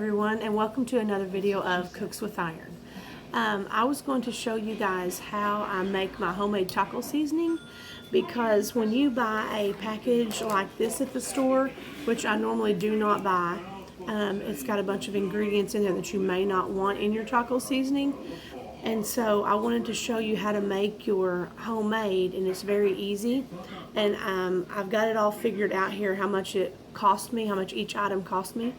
everyone, and welcome to another video of Cooks with Iron. I was going to show you guys how I make my homemade taco seasoning, because when you buy a package like this at the store, which I normally do not buy, it's got a bunch of ingredients in there that you may not want in your taco seasoning. And so I wanted to show you how to make your homemade, and it's very easy. And I've got it all figured out here, how much it cost me, how much each item cost me.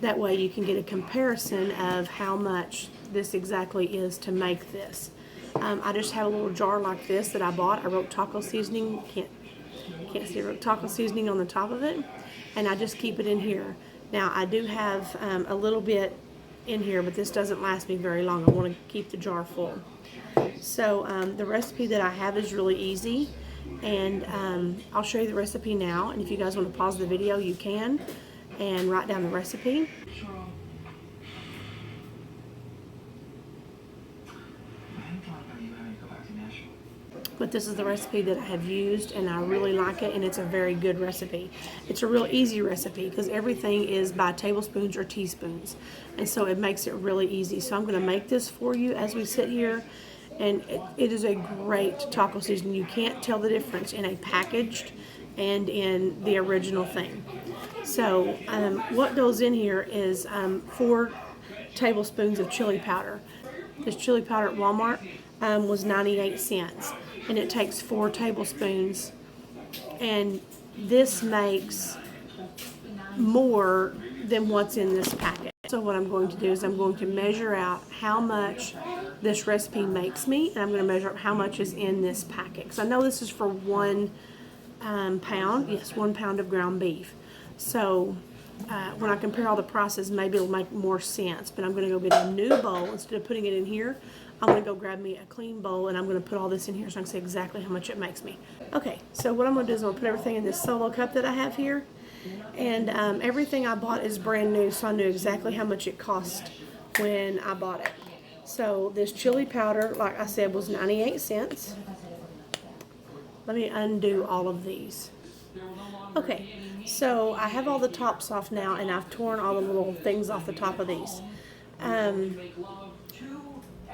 That way you can get a comparison of how much this exactly is to make this. I just have a little jar like this that I bought. I wrote taco seasoning, can't see, I wrote taco seasoning on the top of it, and I just keep it in here. Now I do have a little bit in here, but this doesn't last me very long. I want to keep the jar full. So the recipe that I have is really easy, and I'll show you the recipe now, and if you guys want to pause the video, you can and write down the recipe. But this is the recipe that I have used, and I really like it, and it's a very good recipe. It's a real easy recipe because everything is by tablespoons or teaspoons, and so it makes it really easy. So I'm going to make this for you as we sit here, and it is a great taco seasoning. You can't tell the difference in a packaged and in the original thing. So what goes in here is 4 tablespoons of chili powder. This chili powder at Walmart was 98 cents. And it takes 4 tablespoons, and this makes more than what's in this packet. So what I'm going to do is I'm going to measure out how much this recipe makes me, and I'm going to measure up how much is in this packet. Because I know this is for 1 pound, yes, 1 pound of ground beef. So when I compare all the prices, maybe it'll make more sense. But I'm going to go get a new bowl. Instead of putting it in here, I'm going to go grab me a clean bowl, and I'm going to put all this in here so I can see exactly how much it makes me. Okay, so what I'm going to do is I'm going to put everything in this solo cup that I have here. And everything I bought is brand new, so I knew exactly how much it cost when I bought it. So this chili powder, like I said, was 98 cents. Let me undo all of these. Okay, so I have all the tops off now, and I've torn all the little things off the top of these.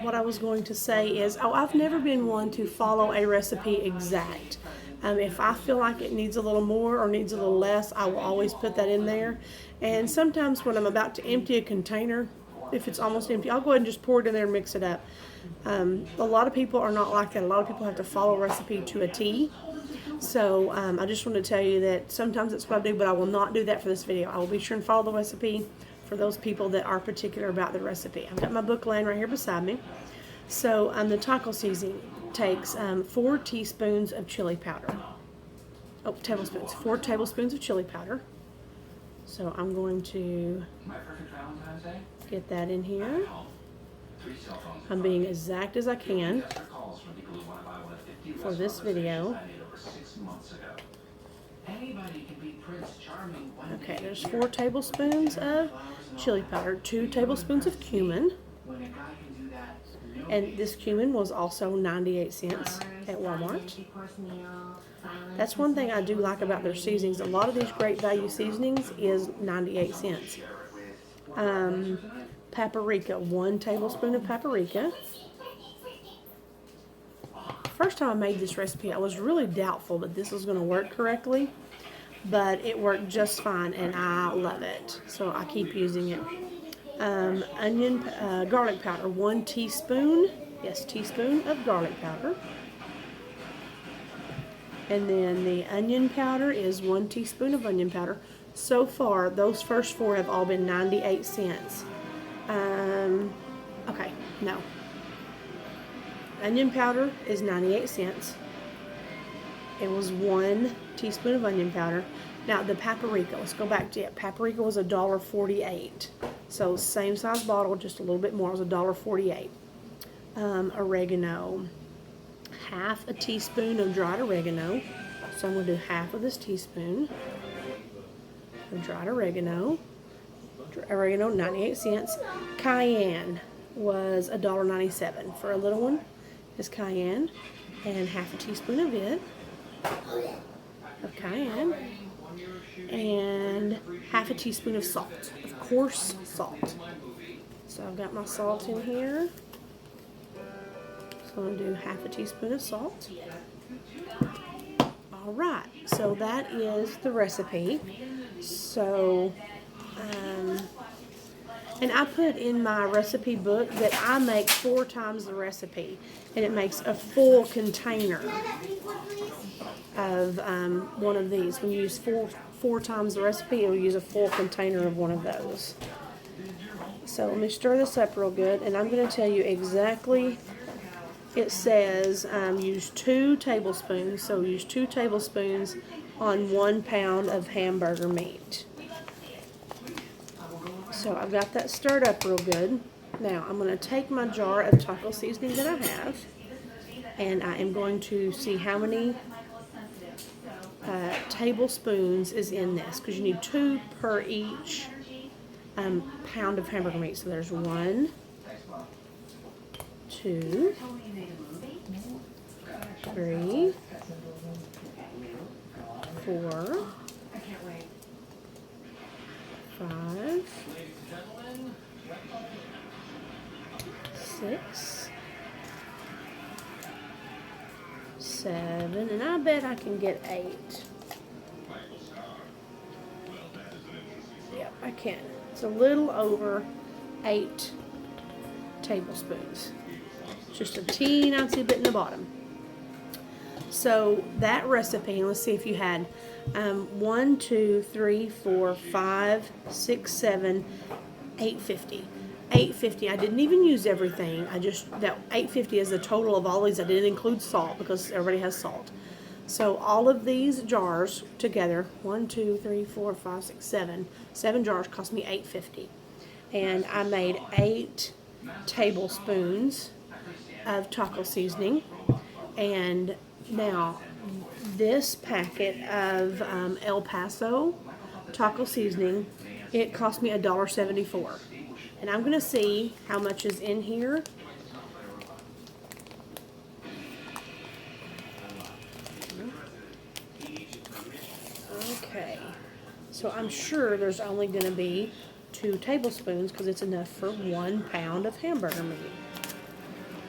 What I was going to say is, I've never been one to follow a recipe exact. If I feel like it needs a little more or needs a little less, I will always put that in there. And sometimes when I'm about to empty a container, if it's almost empty, I'll go ahead and just pour it in there and mix it up. A lot of people are not like that. A lot of people have to follow a recipe to a T. So I just want to tell you that sometimes it's what I do, but I will not do that for this video. I will be sure and follow the recipe for those people that are particular about the recipe. I've got my book laying right here beside me. So the taco seasoning takes 4 teaspoons of chili powder. Oh, tablespoons. 4 tablespoons of chili powder. So I'm going to get that in here. I'm being exact as I can for this video. Okay, there's 4 tablespoons of chili powder, 2 tablespoons of cumin, and this cumin was also 98 cents at Walmart. That's one thing I do like about their seasonings. A lot of these great value seasonings is 98 cents. Paprika, 1 tablespoon of paprika. First time I made this recipe, I was really doubtful that this was going to work correctly, but it worked just fine, and I love it, so I keep using it. Garlic powder, 1 teaspoon, yes, teaspoon of garlic powder. And then the onion powder is 1 teaspoon of onion powder. So far, those first 4 have all been 98 cents. Okay, no. Onion powder is 98 cents. It was 1 teaspoon of onion powder. Now the paprika, let's go back to it. Paprika was $1.48. So same size bottle, just a little bit more. It was $1.48. Oregano, half a teaspoon of dried oregano. So I'm going to do half of this teaspoon of dried oregano. Oregano, 98 cents. Cayenne was $1.97 for a little one. Is cayenne, and half a teaspoon of it, of cayenne, and half a teaspoon of salt. Of coarse salt. So I've got my salt in here. So I'm going to do half a teaspoon of salt. All right, so that is the recipe. So, and I put in my recipe book that I make 4 times the recipe, and it makes a full container of one of these. When you use four times the recipe, it will use a full container of one of those. So let me stir this up real good, and I'm going to tell you exactly. It says use 2 tablespoons, so use 2 tablespoons on 1 pound of hamburger meat. So I've got that stirred up real good. Now I'm going to take my jar of taco seasoning that I have, and I am going to see how many tablespoons is in this, because you need 2 per each pound of hamburger meat. So there's 1, 2, 3, 4, 5, 6, 7, and I bet I can get 8. Yep, I can. It's a little over 8 tablespoons. Just a teeny bit in the bottom. So that recipe, let's see if you had 1, 2, 3, 4, 5, 6, 7, 850. 850. I didn't even use everything. That 850 is the total of all these. I didn't include salt because everybody has salt. So all of these jars together, 1, 2, 3, 4, 5, 6, 7. 7 jars cost me $8.50. And I made 8 tablespoons of taco seasoning. And now this packet of El Paso taco seasoning, it cost me $1.74. And I'm going to see how much is in here. Okay, so I'm sure there's only going to be 2 tablespoons because it's enough for 1 pound of hamburger meat.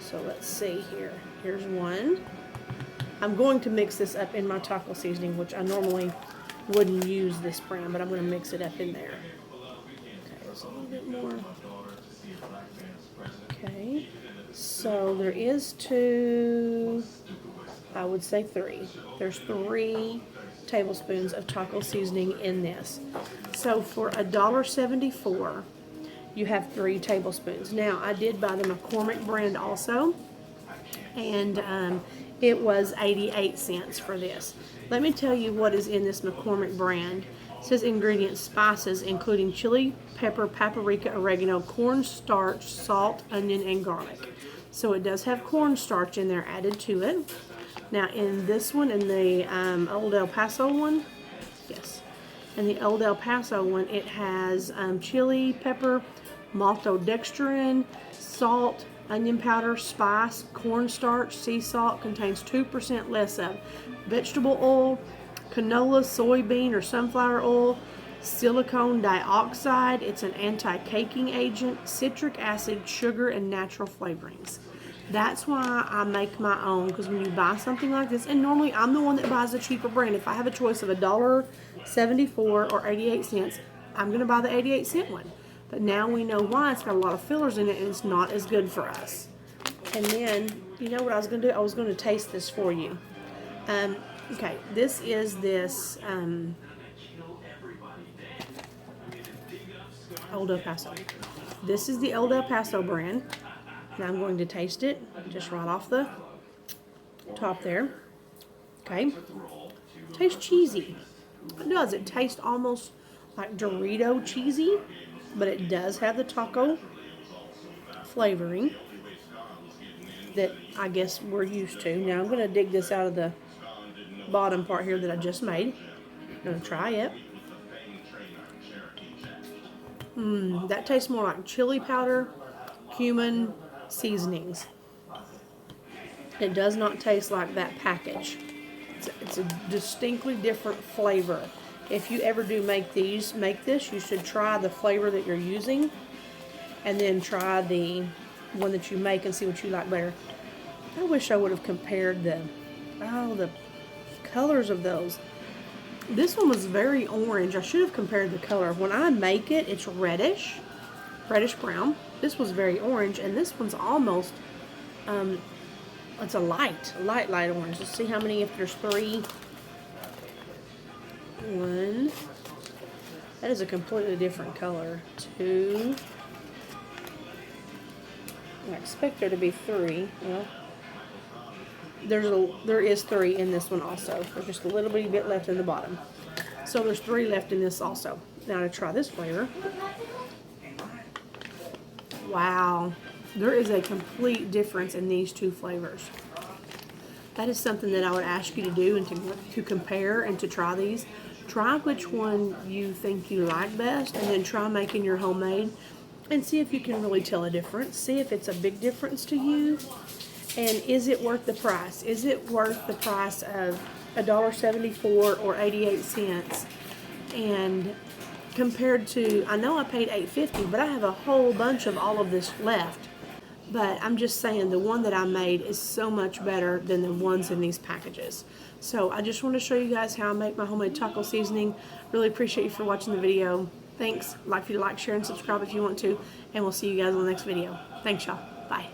So let's see here. Here's 1. I'm going to mix this up in my taco seasoning, which I normally wouldn't use this brand, but I'm going to mix it up in there. Okay, there's a little bit more. Okay, so there is 2, I would say 3. There's 3 tablespoons of taco seasoning in this. So for $1.74, you have 3 tablespoons. Now, I did buy the McCormick brand also, and it was 88 cents for this. Let me tell you what is in this McCormick brand. It says ingredients: spices, including chili, pepper, paprika, oregano, cornstarch, salt, onion, and garlic. So it does have cornstarch in there added to it. Now in this one, in the Old El Paso one, yes, in the Old El Paso one, it has chili, pepper, maltodextrin, salt, onion powder, spice, cornstarch, sea salt, contains 2% less of vegetable oil, canola, soybean, or sunflower oil, silicone dioxide, it's an anti-caking agent, citric acid, sugar, and natural flavorings. That's why I make my own, because when you buy something like this, and normally I'm the one that buys the cheaper brand. If I have a choice of $1.74 or 88 cents, I'm going to buy the 88 cent one. But now we know why. It's got a lot of fillers in it, and it's not as good for us. And then, you know what I was going to do? I was going to taste this for you. Okay, this is this Old El Paso. This is the Old El Paso brand. And I'm going to taste it just right off the top there. Okay. Tastes cheesy. It does. It tastes almost like Dorito cheesy, but it does have the taco flavoring that I guess we're used to. Now I'm going to dig this out of the bottom part here that I just made. I'm going to try it. That tastes more like chili powder, cumin, seasonings. It does not taste like that package. It's a distinctly different flavor. if you ever do make this, you should try the flavor that you're using, and then try the one that you make and see what you like better. I wish I would have compared the colors of those. This one was very orange. I should have compared the color. When I make it, it's reddish brown. This was very orange, and this one's almost, it's a light orange. Let's see how many, if there's 3. 1. That is a completely different color. 2. I expect there to be 3. Well, there is 3 in this one also. There's just a little bitty bit left in the bottom. So there's 3 left in this also. Now to try this flavor. Wow. There is a complete difference in these 2 flavors. That is something that I would ask you to do, and to compare and to try these. Try which one you think you like best, and then try making your homemade and see if you can really tell a difference. See if it's a big difference to you. And is it worth the price? Is it worth the price of $1.74 or 88 cents? And compared to, I know I paid $8.50, but I have a whole bunch of all of this left. But I'm just saying, the one that I made is so much better than the ones in these packages. So I just want to show you guys how I make my homemade taco seasoning. Really appreciate you for watching the video. Thanks. I'd like for you to like, share, and subscribe if you want to. And we'll see you guys in the next video. Thanks, y'all. Bye.